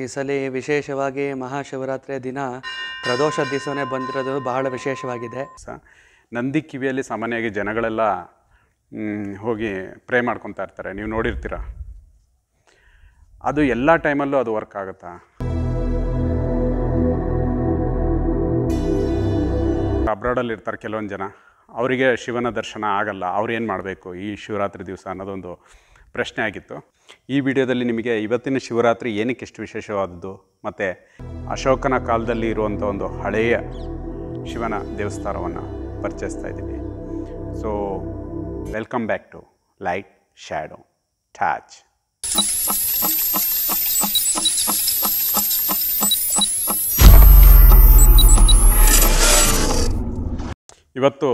ಈ ಸಲ ವಿಶೇಷವಾಗಿ ಮಹಾಶಿವರಾತ್ರಿಯ ದಿನ ಪ್ರದೋಷ ದಿವಸನೇ ಬಂದಿರೋದು ಬಹಳ ವಿಶೇಷವಾಗಿದೆ. ನಂದಿ ಕಿವಿಯಲ್ಲಿ ಸಾಮಾನ್ಯವಾಗಿ ಜನಗಳೆಲ್ಲ ಹೋಗಿ ಪ್ರೇ ಮಾಡ್ಕೊತಾ ಇರ್ತಾರೆ, ನೀವು ನೋಡಿರ್ತೀರ. ಅದು ಎಲ್ಲ ಟೈಮಲ್ಲೂ ಅದು ವರ್ಕ್ ಆಗುತ್ತಾ? ಅಬ್ರಾಡಲ್ಲಿ ಇರ್ತಾರೆ ಕೆಲವೊಂದು ಜನ, ಅವರಿಗೆ ಶಿವನ ದರ್ಶನ ಆಗಲ್ಲ, ಅವ್ರು ಏನು ಮಾಡಬೇಕು ಈ ಶಿವರಾತ್ರಿ ದಿವಸ ಅನ್ನೋದೊಂದು ಪ್ರಶ್ನೆ ಆಗಿತ್ತು. ಈ ವಿಡಿಯೋದಲ್ಲಿ ನಿಮಗೆ ಇವತ್ತಿನ ಶಿವರಾತ್ರಿ ಏನಕ್ಕೆ ಎಷ್ಟು ವಿಶೇಷವಾದದ್ದು ಮತ್ತು ಅಶೋಕನ ಕಾಲದಲ್ಲಿ ಇರುವಂಥ ಒಂದು ಹಳೆಯ ಶಿವನ ದೇವಸ್ಥಾನವನ್ನು ಪರಿಚಯಿಸ್ತಾ ಇದ್ದೀನಿ. So welcome back to light shadow touch. ಇವತ್ತು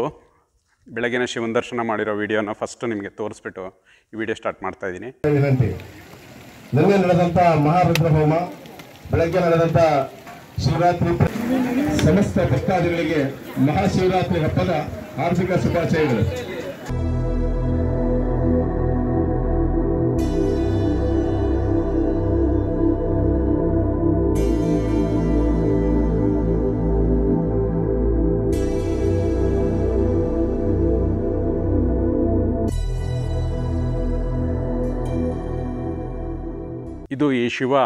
ಬೆಳಗಿನ ಶಿವನ ದರ್ಶನ ಮಾಡಿರೋ ವಿಡಿಯೋನ ಫಸ್ಟ್ ನಿಮಗೆ ತೋರಿಸ್ಬಿಟ್ಟು ಈ ವಿಡಿಯೋ ಸ್ಟಾರ್ಟ್ ಮಾಡ್ತಾ ಇದ್ದೀನಿ. ವಿನಂತಿ. ನಿನ್ನೆ ನಡೆದಂಥ ಮಹಾರುದ್ರ ಹೋಮ, ಬೆಳಗ್ಗೆ ನಡೆದಂಥ ಶಿವರಾತ್ರಿ, ಸಮಸ್ತ ಭಕ್ತಾದಿಗಳಿಗೆ ಮಹಾಶಿವರಾತ್ರಿ ಹಬ್ಬದ ಹಾರ್ದಿಕ ಶುಭಾಶಯಗಳು. ಇದು ಈ ಶಿವ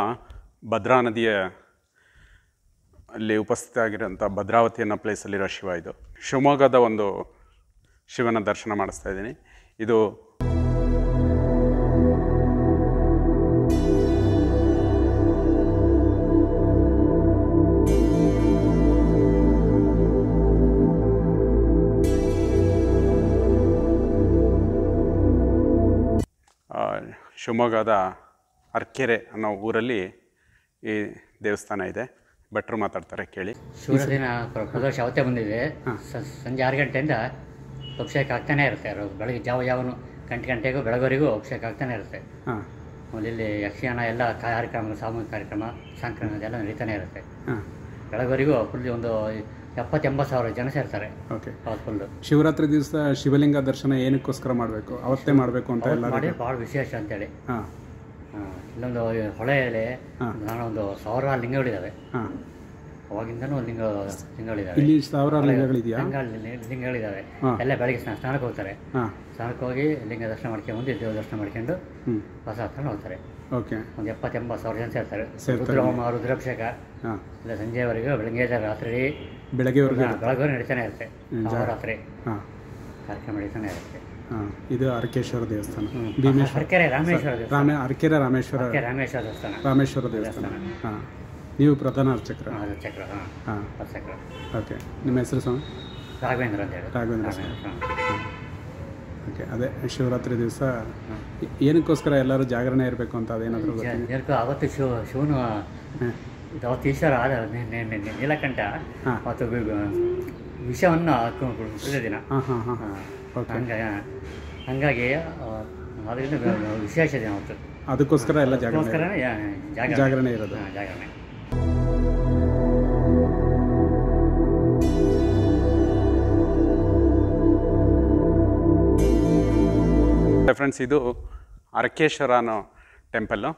ಭದ್ರಾ ನದಿಯ ಅಲ್ಲಿ ಉಪಸ್ಥಿತ ಆಗಿರೋಂಥ ಭದ್ರಾವತಿ ಅನ್ನೋ ಪ್ಲೇಸಲ್ಲಿರೋ ಶಿವ. ಇದು ಶಿವಮೊಗ್ಗದ ಒಂದು ಶಿವನ ದರ್ಶನ ಮಾಡಿಸ್ತಾ ಇದ್ದೀನಿ. ಇದು ಶಿವಮೊಗ್ಗದ ಅರ್ಕೆರೆ ಅನ್ನೋ ಊರಲ್ಲಿ ಈ ದೇವಸ್ಥಾನ ಇದೆ. ಭಟ್ರು ಮಾತಾಡ್ತಾರೆ, ಕೇಳಿ. ಶಿವರಾತ್ರಿನ ಪ್ರದೋಷ ಅವತ್ತೇ ಬಂದಿದೆ. ಸಂಜೆ 6 ಗಂಟೆಯಿಂದ ಅಭಿಷೇಕ ಆಗ್ತಾನೆ ಇರುತ್ತೆ. ಬೆಳಗ್ಗೆ ಯಾವನು ಗಂಟೆಗೂ ಬೆಳಗೋರಿಗೂ ಅಭಿಷೇಕ ಆಗ್ತಾನೆ ಇರುತ್ತೆ. ಆಮೇಲೆ ಇಲ್ಲಿ ಯಕ್ಷಗಾನ ಎಲ್ಲ ಕಾರ್ಯಕ್ರಮ, ಸಾಮೂಹಿಕ ಕಾರ್ಯಕ್ರಮ, ಸಂಕ್ರಮಣ ಎಲ್ಲ ನಡೀತಾನೆ ಇರುತ್ತೆ. ಬೆಳಗೋರಿಗೂ ಫುಲ್ ಒಂದು 70-80 ಸಾವಿರ ಜನ ಸೇರ್ತಾರೆ. ಓಕೆ, ಫುಲ್ಲು ಶಿವರಾತ್ರಿ ದಿವಸ ಶಿವಲಿಂಗ ದರ್ಶನ ಏನಕ್ಕೋಸ್ಕರ ಮಾಡಬೇಕು, ಅವತ್ತೇ ಮಾಡಬೇಕು ಅಂತ ಎಲ್ಲ ಮಾಡಿ ಭಾಳ ವಿಶೇಷ ಅಂತೇಳಿ. ಇಲ್ಲೊಂದು ಹೊಳೆಯಲ್ಲಿ ನಾನೊಂದು 1000 ಲಿಂಗಗಳಿದ್ದಾವೆ. ಅವಾಗಿಂದನೂ ಲಿಂಗಗಳಿದ್ದಾವೆ. ಇಲ್ಲಿ 1000 ಲಿಂಗಗಳಿದೆಯಾ? ಲಿಂಗಗಳಿದ್ದಾವೆ. ಎಲ್ಲ ಬೆಳಗ್ಗೆ ಸ್ನಾನಕ್ಕೆ ಹೋಗ್ತಾರೆ. ಸ್ನಾನಕ್ಕೆ ಹೋಗಿ ಲಿಂಗ ದರ್ಶನ ಮಾಡ್ಕೊಂಡು ದೇವ ದರ್ಶನ ಮಾಡ್ಕೊಂಡು ಹೊಸ ಹತ್ರ ಹೋಗ್ತಾರೆ. ಓಕೆ, ಒಂದು 70-80 ಸಾವಿರ ಜನ ಸೇರ್ತಾರೆ. ರುದ್ರಹೋಮ, ರುದ್ರಾಭಿಷೇಕ ಇಲ್ಲ ಸಂಜೆವರೆಗೂ, ಬೆಳಗ್ಗೆ ರಾತ್ರಿ ಬೆಳಗ್ಗೆ ನಡೀತಾನೆ ಇರುತ್ತೆ. ರಾತ್ರಿ ಕಾರ್ಯಕ್ರಮ ನಡೀತಾನೆ ಇರುತ್ತೆ. ಇದು ಅರಕೇಶ್ವರ ದೇವಸ್ಥಾನ, ಅರಕೆರೆ ರಾಮೇಶ್ವರ ದೇವಸ್ಥಾನ, ಅರಕೆರೆ ರಾಮೇಶ್ವರ ದೇವಸ್ಥಾನ, ರಾಮೇಶ್ವರ ದೇವಸ್ಥಾನ. ಹಾಂ, ನೀವು ಪ್ರಧಾನ ಅರ್ಚಕರ? ಅರ್ಚಕರು. ಹಾಂ, ಅರ್ಚಕರು. ಓಕೆ. ನಿಮ್ಮ ಹೆಸರು ಸ್ವಾಮಿ? ರಾಘವೇಂದ್ರ ಅಂತ ಹೇಳಿ. ರಾಘವೇಂದ್ರ ಸ್ವಾಮಿ. ಓಕೆ, ಅದೇ ಶಿವರಾತ್ರಿ ದಿವಸ ಏನಕ್ಕೋಸ್ಕರ ಎಲ್ಲರೂ ಜಾಗರಣೆ ಇರಬೇಕು ಅಂತ ಅದೇನಾದರೂ ಅವತ್ತು ಶಿವನು ಅವತ್ತು ಈಶ್ವರ ನೀಲಕಂಠ ಮತ್ತು ವಿಷವನ್ನು ಕುಡಿದ ದಿನ. ಹಂಗಾಗಿ ಅದರಿಂದ ವಿಶೇಷ ದಿನ ಅವತ್ತು. ಅದಕ್ಕೋಸ್ಕರ ಎಲ್ಲ ಜಾಗರಣೆ ಇರೋದು. ಜಾಗರಣೆ. ಫ್ರೆಂಡ್ಸ್, ಇದು ಅರಕೇಶ್ವರ ಅನ್ನೋ ಟೆಂಪಲ್ಲು,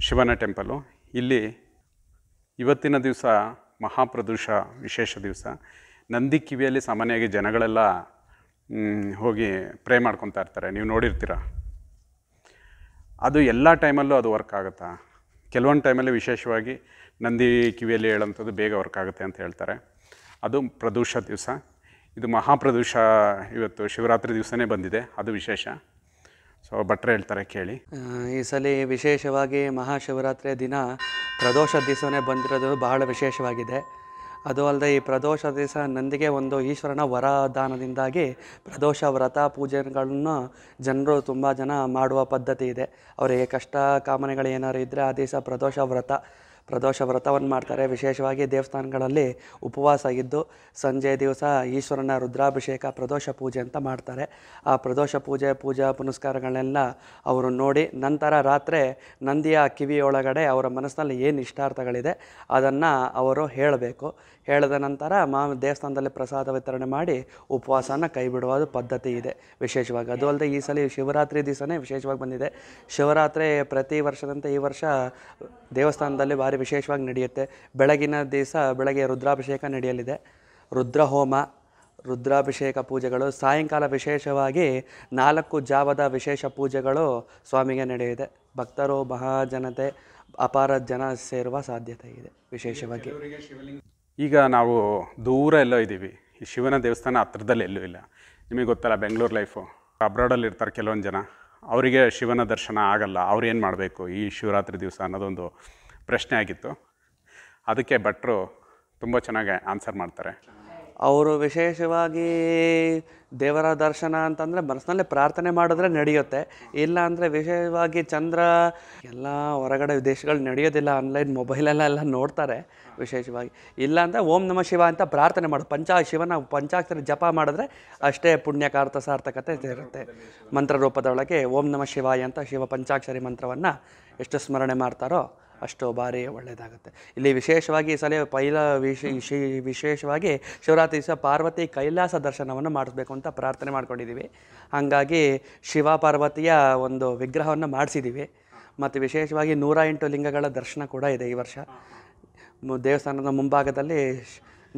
ಶಿವನ ಟೆಂಪಲ್ಲು. ಇಲ್ಲಿ ಇವತ್ತಿನ ದಿವಸ ಮಹಾಪ್ರದೋಷ ವಿಶೇಷ ದಿವಸ. ನಂದಿ ಕಿವಿಯಲ್ಲಿ ಸಾಮಾನ್ಯವಾಗಿ ಜನಗಳೆಲ್ಲ ಹೋಗಿ ಪ್ರೇ ಮಾಡ್ಕೊತಾ ಇರ್ತಾರೆ, ನೀವು ನೋಡಿರ್ತೀರ. ಅದು ಎಲ್ಲ ಟೈಮಲ್ಲೂ ಅದು ವರ್ಕ್ ಆಗುತ್ತಾ? ಕೆಲವೊಂದು ಟೈಮಲ್ಲಿ ವಿಶೇಷವಾಗಿ ನಂದಿ ಕಿವಿಯಲ್ಲಿ ಹೇಳೋಂಥದ್ದು ಬೇಗ ವರ್ಕ್ ಆಗುತ್ತೆ ಅಂತ ಹೇಳ್ತಾರೆ. ಅದು ಪ್ರದೋಷ ದಿವಸ. ಇದು ಮಹಾಪ್ರದೋಷ ಇವತ್ತು ಶಿವರಾತ್ರಿ ದಿವಸನೇ ಬಂದಿದೆ, ಅದು ವಿಶೇಷ. ಸೊ ಭಟ್ರು ಹೇಳ್ತಾರೆ, ಕೇಳಿ. ಈ ಸಲ ವಿಶೇಷವಾಗಿ ಮಹಾಶಿವರಾತ್ರಿಯ ದಿನ ಪ್ರದೋಷ ದಿವಸನೇ ಬಂದಿರೋದು ಬಹಳ ವಿಶೇಷವಾಗಿದೆ. ಅದು ಅಲ್ಲದೆ ಈ ಪ್ರದೋಷ ದಿವಸ ನಂದಿಗೆ ಒಂದು ಈಶ್ವರನ ವರದಾನದಿಂದಾಗಿ ಪ್ರದೋಷ ವ್ರತ ಪೂಜೆಗಳನ್ನು ಜನರು ತುಂಬ ಜನ ಮಾಡುವ ಪದ್ಧತಿ ಇದೆ. ಅವರಿಗೆ ಕಷ್ಟ ಕಾಮನೆಗಳು ಏನಾದ್ರು ಇದ್ದರೆ ಆ ದಿವಸ ಪ್ರದೋಷ ವ್ರತ ಪ್ರದೋಷ ವ್ರತವನ್ನು ಮಾಡ್ತಾರೆ. ವಿಶೇಷವಾಗಿ ದೇವಸ್ಥಾನಗಳಲ್ಲಿ ಉಪವಾಸ ಇದ್ದು ಸಂಜೆ ದಿವಸ ಈಶ್ವರನ ರುದ್ರಾಭಿಷೇಕ ಪ್ರದೋಷ ಪೂಜೆ ಅಂತ ಮಾಡ್ತಾರೆ. ಆ ಪ್ರದೋಷ ಪೂಜಾ ಪುನಸ್ಕಾರಗಳನ್ನೆಲ್ಲ ಅವರು ನೋಡಿ ನಂತರ ರಾತ್ರಿ ನಂದಿಯ ಕಿವಿಯೊಳಗಡೆ ಅವರ ಮನಸ್ಸಿನಲ್ಲಿ ಏನು ಇಷ್ಟಾರ್ಥಗಳಿದೆ ಅದನ್ನು ಅವರು ಹೇಳಬೇಕು. ಹೇಳಿದ ನಂತರ ದೇವಸ್ಥಾನದಲ್ಲಿ ಪ್ರಸಾದ ವಿತರಣೆ ಮಾಡಿ ಉಪವಾಸನ ಕೈ ಬಿಡುವುದು ಪದ್ಧತಿ ಇದೆ ವಿಶೇಷವಾಗಿ. ಅದು ಅಲ್ಲದೆ ಈ ಸಲ ಶಿವರಾತ್ರಿ ದಿವಸನೇ ವಿಶೇಷವಾಗಿ ಬಂದಿದೆ. ಶಿವರಾತ್ರಿ ಪ್ರತಿ ವರ್ಷದಂತೆ ಈ ವರ್ಷ ದೇವಸ್ಥಾನದಲ್ಲಿ ಭಾರಿ ವಿಶೇಷವಾಗಿ ನಡೆಯುತ್ತೆ. ಬೆಳಗಿನ ದಿವಸ ಬೆಳಗ್ಗೆ ರುದ್ರಾಭಿಷೇಕ ನಡೆಯಲಿದೆ. ರುದ್ರಹೋಮ, ರುದ್ರಾಭಿಷೇಕ ಪೂಜೆಗಳು, ಸಾಯಂಕಾಲ ವಿಶೇಷವಾಗಿ 4 ಜಾವದ ವಿಶೇಷ ಪೂಜೆಗಳು ಸ್ವಾಮಿಗೆ ನಡೆಯಿದೆ. ಭಕ್ತರು ಮಹಾಜನತೆ ಅಪಾರ ಜನ ಸೇರುವ ಸಾಧ್ಯತೆ ಇದೆ ವಿಶೇಷವಾಗಿ. ಈಗ ನಾವು ದೂರ ಎಲ್ಲೋ ಇದ್ದೀವಿ, ಈ ಶಿವನ ದೇವಸ್ಥಾನ ಹತ್ರದಲ್ಲಿ ಎಲ್ಲೂ ಇಲ್ಲ. ನಿಮಗೆ ಗೊತ್ತಲ್ಲ, ಬೆಂಗಳೂರು ಲೈಫು, ಅಬ್ರಾಡಲ್ಲಿ ಇರ್ತಾರೆ ಕೆಲವೊಂದು ಜನ, ಅವರಿಗೆ ಶಿವನ ದರ್ಶನ ಆಗಲ್ಲ. ಅವ್ರು ಏನು ಮಾಡಬೇಕು ಈ ಶಿವರಾತ್ರಿ ದಿವಸ ಅನ್ನೋದೊಂದು ಪ್ರಶ್ನೆ ಆಗಿತ್ತು. ಅದಕ್ಕೆ ಭಟ್ರು ತುಂಬ ಚೆನ್ನಾಗಿ ಆನ್ಸರ್ ಮಾಡ್ತಾರೆ. ಅವರು ವಿಶೇಷವಾಗಿ ದೇವರ ದರ್ಶನ ಅಂತಂದರೆ ಮನಸ್ಸಿನಲ್ಲೇ ಪ್ರಾರ್ಥನೆ ಮಾಡಿದ್ರೆ ನಡೆಯುತ್ತೆ. ಇಲ್ಲ ಅಂದರೆ ವಿಶೇಷವಾಗಿ ಚಂದ್ರ ಎಲ್ಲ ಹೊರಗಡೆ ದೇಶಗಳು ನಡೆಯೋದಿಲ್ಲ, ಆನ್ಲೈನ್ ಮೊಬೈಲಲ್ಲೆಲ್ಲ ನೋಡ್ತಾರೆ ವಿಶೇಷವಾಗಿ. ಇಲ್ಲ ಅಂದರೆ ಓಂ ನಮಃ ಶಿವ ಅಂತ ಪ್ರಾರ್ಥನೆ ಮಾಡು, ಶಿವನ ಪಂಚಾಕ್ಷರಿ ಜಪ ಮಾಡಿದ್ರೆ ಅಷ್ಟೇ ಪುಣ್ಯಕಾರ್ಥ ಸಾರ್ಥಕತೆ ಇರುತ್ತೆ. ಮಂತ್ರ ರೂಪದೊಳಗೆ ಓಂ ನಮಃ ಶಿವಾಯ ಅಂತ ಶಿವ ಪಂಚಾಕ್ಷರಿ ಮಂತ್ರವನ್ನು ಎಷ್ಟು ಸ್ಮರಣೆ ಮಾಡ್ತಾರೋ ಅಷ್ಟು ಭಾರಿ ಒಳ್ಳೆಯದಾಗುತ್ತೆ. ಇಲ್ಲಿ ವಿಶೇಷವಾಗಿ ಈ ಸಲ ವಿಶೇಷವಾಗಿ ಶಿವರಾತ್ರಿ ದಿವಸ ಪಾರ್ವತಿ ಕೈಲಾಸ ದರ್ಶನವನ್ನು ಮಾಡಿಸ್ಬೇಕು ಅಂತ ಪ್ರಾರ್ಥನೆ ಮಾಡ್ಕೊಂಡಿದ್ದೀವಿ. ಹಾಗಾಗಿ ಶಿವ ಪಾರ್ವತಿಯ ಒಂದು ವಿಗ್ರಹವನ್ನು ಮಾಡಿಸಿದ್ದೀವಿ. ಮತ್ತು ವಿಶೇಷವಾಗಿ 108 ಲಿಂಗಗಳ ದರ್ಶನ ಕೂಡ ಇದೆ ಈ ವರ್ಷ. ದೇವಸ್ಥಾನದ ಮುಂಭಾಗದಲ್ಲಿ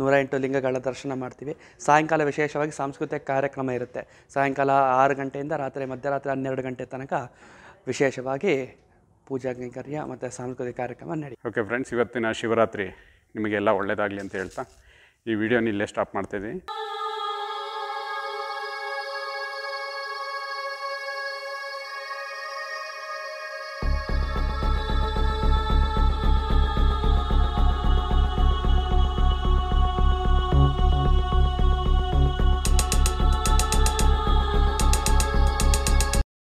108 ಲಿಂಗಗಳ ದರ್ಶನ ಮಾಡ್ತೀವಿ. ಸಾಯಂಕಾಲ ವಿಶೇಷವಾಗಿ ಸಾಂಸ್ಕೃತಿಕ ಕಾರ್ಯಕ್ರಮ ಇರುತ್ತೆ. ಸಾಯಂಕಾಲ 6 ಗಂಟೆಯಿಂದ ಮಧ್ಯರಾತ್ರಿ 12 ಗಂಟೆ ತನಕ ವಿಶೇಷವಾಗಿ ಪೂಜಾ ಕೈಂಕರ್ಯ ಮತ್ತು ಸಾಂಸ್ಕೃತಿಕ ಕಾರ್ಯಕ್ರಮ ನಡೆಯುತ್ತೆ. ಓಕೆ ಫ್ರೆಂಡ್ಸ್, ಇವತ್ತಿನ ಶಿವರಾತ್ರಿ ನಿಮಗೆಲ್ಲ ಒಳ್ಳೆಯದಾಗಲಿ ಅಂತ ಹೇಳ್ತಾ ಈ ವಿಡಿಯೋನ ಇಲ್ಲೇ ಸ್ಟಾಪ್ ಮಾಡ್ತಾಯಿದ್ದೀನಿ.